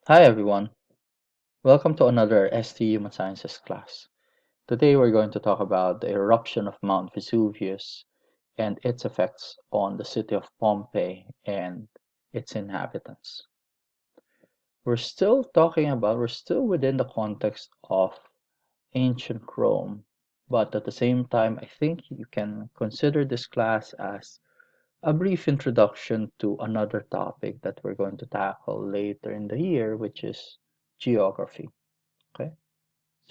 Hi everyone, welcome to another ST Human Sciences class. Today we're going to talk about the eruption of Mount Vesuvius and its effects on the city of Pompeii and its inhabitants. We're still within the context of ancient Rome, but at the same time, I think you can consider this class as a brief introduction to another topic that we're going to tackle later in the year, which is geography. Okay?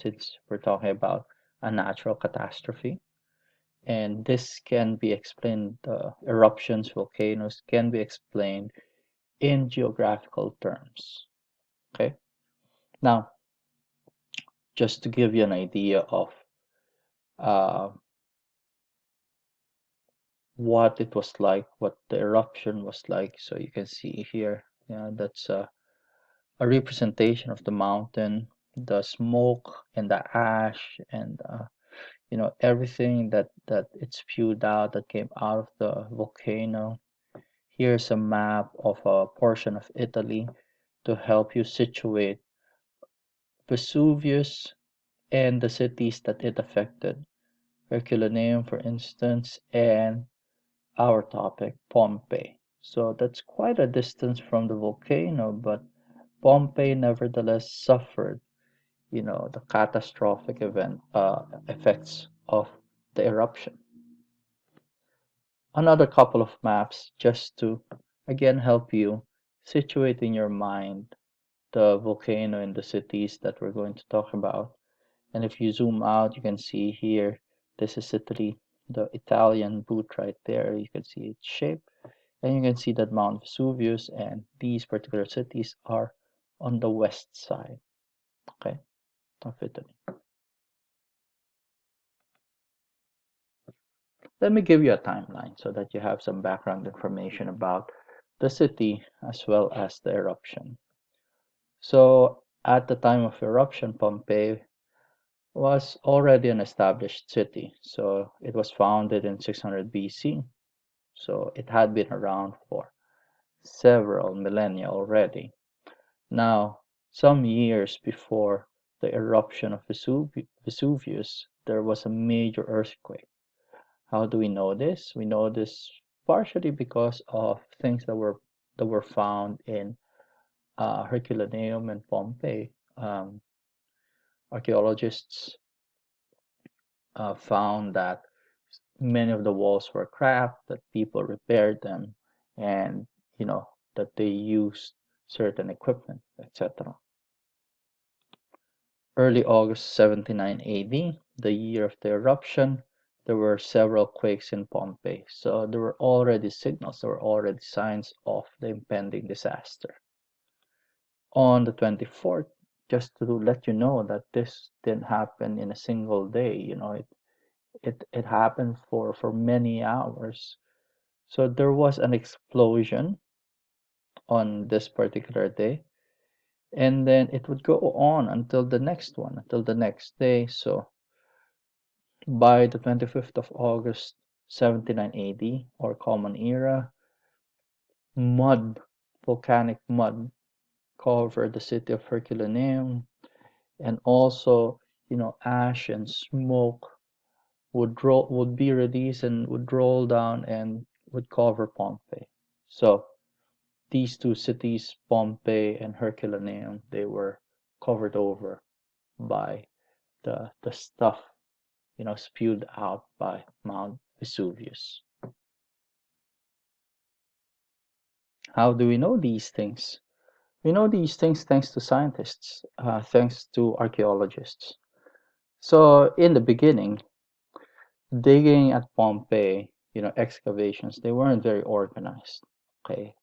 Since we're talking about a natural catastrophe. And this can be explained, eruptions, volcanoes can be explained in geographical terms. Okay. Now, just to give you an idea of uh, what it was like, what the eruption was like. So you can see here, that's a representation of the mountain, the smoke and the ash and everything that it spewed out that came out of the volcano. Here's a map of a portion of Italy to help you situate Vesuvius and the cities that it affected. Herculaneum, for instance, and our topic, Pompeii. So that's quite a distance from the volcano, but Pompeii nevertheless suffered, the catastrophic effects of the eruption. Another couple of maps just to again help you situate in your mind the volcano and the cities that we're going to talk about. And if you zoom out, you can see here, this is Italy, the Italian boot right there. You can see its shape, and you can see that Mount Vesuvius and these particular cities are on the west side, okay, of Italy. Let me give you a timeline so that you have some background information about the city as well as the eruption. So at the time of eruption, Pompeii was already an established city. So it was founded in 600 BC. So it had been around for several millennia already. Now, some years before the eruption of Vesuvius, there was a major earthquake. How do we know this? We know this partially because of things that were found in Herculaneum and Pompeii. Archaeologists found that many of the walls were cracked, that people repaired them, and that they used certain equipment, etc. Early August 79 AD, the year of the eruption, there were several quakes in Pompeii. So there were already signals, there were already signs of the impending disaster. On the 24th, just to let you know that this didn't happen in a single day, it happened for many hours. So there was an explosion on this particular day, and then it would go on until the next one, until the next day. So by the 25th of August 79 AD, or Common Era, mud, volcanic mud, covered the city of Herculaneum, and also, ash and smoke would be released and would roll down and would cover Pompeii. So these two cities, Pompeii and Herculaneum, they were covered over by the stuff, spewed out by Mount Vesuvius. How do we know these things? We know these things thanks to scientists, thanks to archaeologists. So in the beginning, digging at Pompeii, excavations, they weren't very organized. Okay,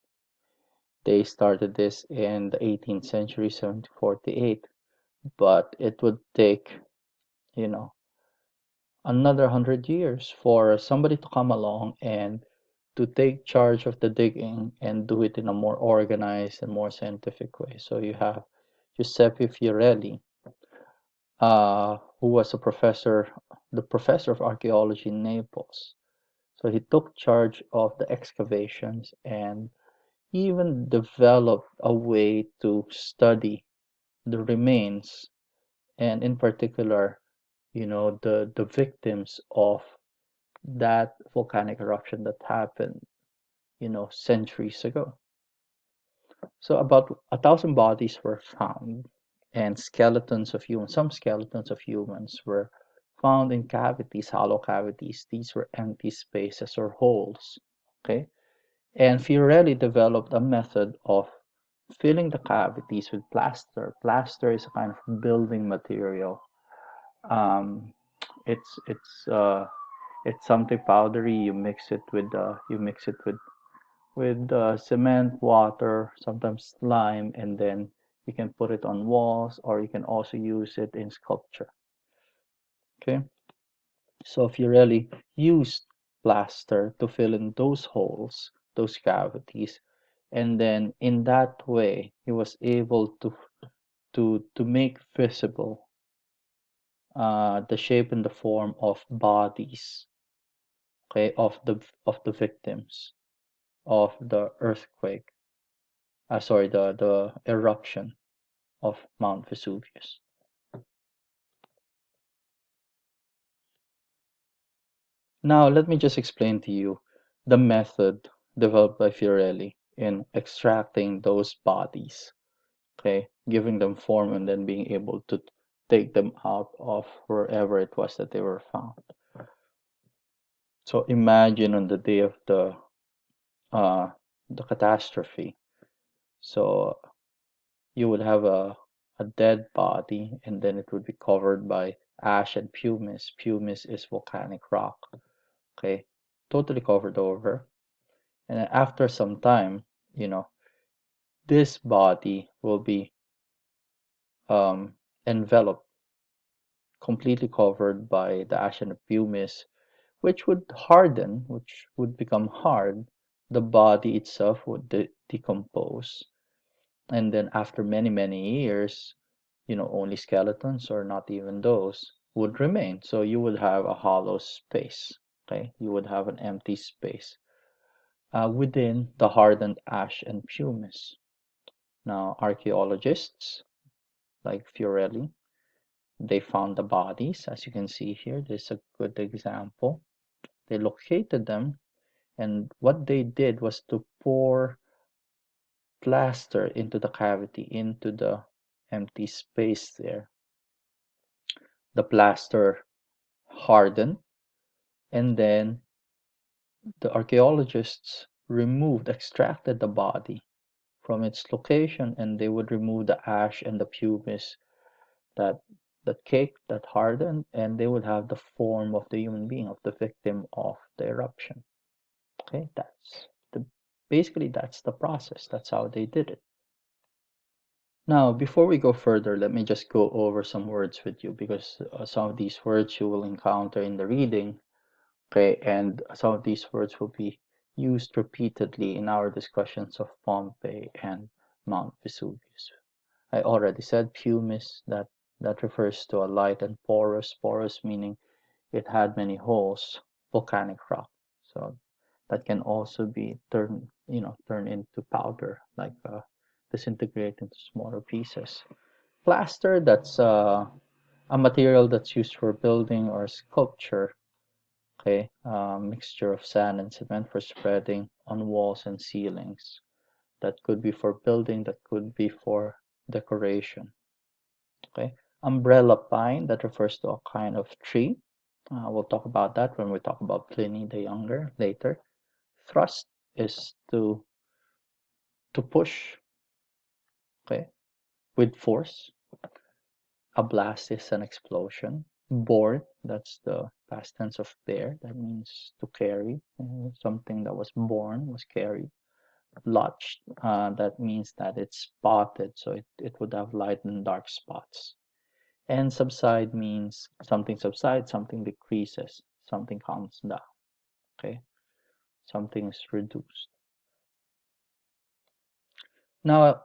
they started this in the 18th century, 1748, but it would take, you know, another 100 years for somebody to come along and to take charge of the digging and do it in a more organized and more scientific way. So you have Giuseppe Fiorelli, who was the professor of archaeology in Naples. So he took charge of the excavations and even developed a way to study the remains, and in particular, the victims of that volcanic eruption that happened, centuries ago. So about 1,000 bodies were found, and some skeletons of humans were found in cavities, hollow cavities. These were empty spaces or holes. Okay, and Fiorelli developed a method of filling the cavities with plaster. Plaster is a kind of building material. Um, it's something powdery. You mix it with cement, water, sometimes lime, and then you can put it on walls, or you can also use it in sculpture. Okay, so if you really used plaster to fill in those holes, those cavities, and then in that way he was able to make visible the shape and the form of bodies, okay, of the victims of the earthquake. Sorry, the eruption of Mount Vesuvius. Now, let me just explain to you the method developed by Fiorelli in extracting those bodies, okay, giving them form and then being able to take them out of wherever it was that they were found. So imagine on the day of uh, the catastrophe. So you would have a dead body, and then it would be covered by ash and pumice. Pumice is volcanic rock, okay, totally covered over. And then after some time, you know, this body will be um, enveloped, completely covered by the ash and pumice, which would harden, which would become hard. The body itself would decompose. And then after many, many years, only skeletons or not even those would remain. So you would have a hollow space, okay? You would have an empty space within the hardened ash and pumice. Now, archaeologists like Fiorelli, they found the bodies. As you can see here, this is a good example. They located them, and what they did was to pour plaster into the cavity, into the empty space there. The plaster hardened, and then the archaeologists extracted the body from its location, and they would remove the ash and the pumice that caked, that hardened, and they would have the form of the human being, of the victim of the eruption. Okay, the basically that's the process. That's how they did it. Now, before we go further, let me just go over some words with you, because some of these words you will encounter in the reading, okay, and some of these words will be used repeatedly in our discussions of Pompeii and Mount Vesuvius. I already said pumice, that refers to a light and porous meaning it had many holes, volcanic rock. So that can also be turned into powder, like disintegrate into smaller pieces. Plaster, that's a material that's used for building or sculpture. Okay, mixture of sand and cement for spreading on walls and ceilings. That could be for building, that could be for decoration. Okay, umbrella pine, that refers to a kind of tree. We'll talk about that when we talk about Pliny the Younger later. Thrust is to push, okay, with force. A blast is an explosion. Borne, that's the past tense of bear. That means to carry. Something that was borne was carried. Blotched, that means that it's spotted, so it would have light and dark spots. And subside means something subsides, something decreases, something calms down. Okay, something is reduced. Now,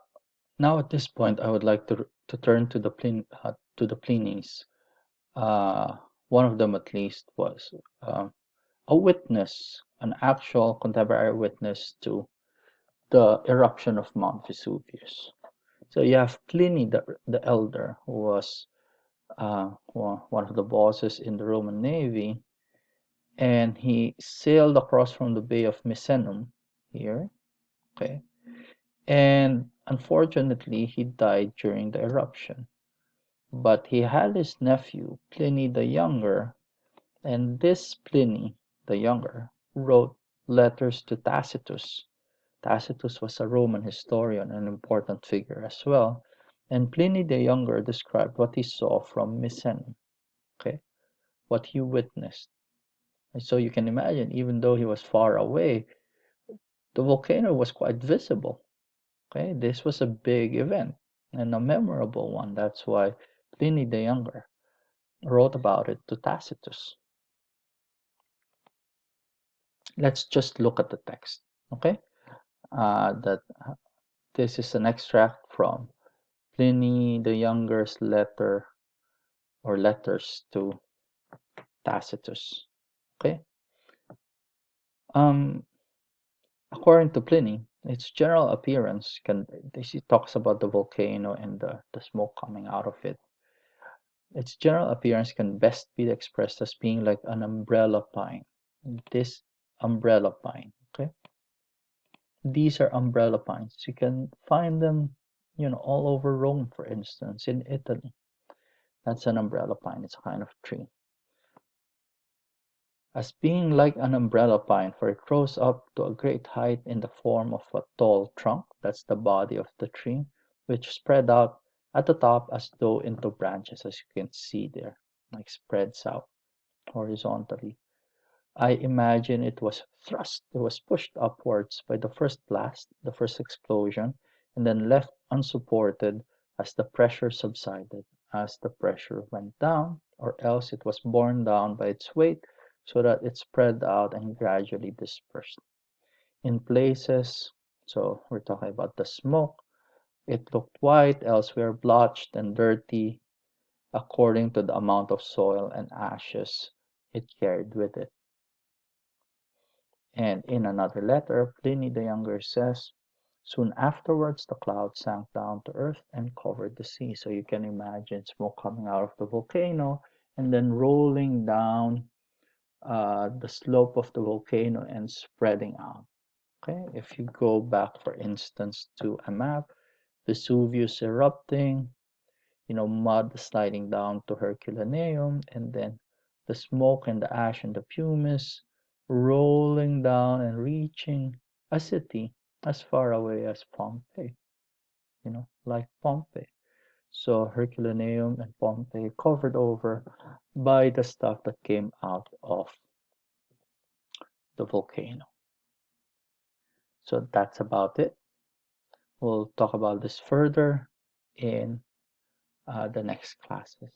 at this point, I would like to turn to the Pliny's. One of them, at least, was a witness, an actual contemporary witness to the eruption of Mount Vesuvius. So you have Pliny the Elder, who was one of the bosses in the Roman navy, and he sailed across from the Bay of Misenum here, okay, and unfortunately he died during the eruption. But he had his nephew, Pliny the Younger, and this Pliny the Younger wrote letters to Tacitus. Tacitus was a Roman historian, an important figure as well, and Pliny the Younger described what he saw from Misenum, okay, what he witnessed. And so you can imagine, even though he was far away, the volcano was quite visible. Okay, this was a big event and a memorable one. That's why Pliny the Younger wrote about it to Tacitus. Let's just look at the text. Okay, that this is an extract from Pliny the Younger's letter or letters to Tacitus. Okay, um, according to Pliny, its general appearance can. He talks about the volcano and the smoke coming out of it. Its general appearance can best be expressed as being like an umbrella pine. This umbrella pine, okay? These are umbrella pines. You can find them, all over Rome, for instance, in Italy. That's an umbrella pine. It's a kind of tree. As being like an umbrella pine, for it grows up to a great height in the form of a tall trunk, that's the body of the tree, which spread out at the top as though into branches, as you can see there, like spreads out horizontally. I imagine it was pushed upwards by the first blast, the first explosion, and then left unsupported as the pressure subsided. As the pressure went down, or else it was borne down by its weight so that it spread out and gradually dispersed. In places, so we're talking about the smoke, it looked white, elsewhere blotched and dirty, according to the amount of soil and ashes it carried with it. And in another letter, Pliny the Younger says, soon afterwards the clouds sank down to earth and covered the sea. So you can imagine smoke coming out of the volcano and then rolling down the slope of the volcano and spreading out. Okay, if you go back, for instance, to a map, Vesuvius erupting, mud sliding down to Herculaneum, and then the smoke and the ash and the pumice rolling down and reaching a city as far away as Pompeii, like Pompeii. So Herculaneum and Pompeii covered over by the stuff that came out of the volcano. So that's about it. We'll talk about this further in the next classes.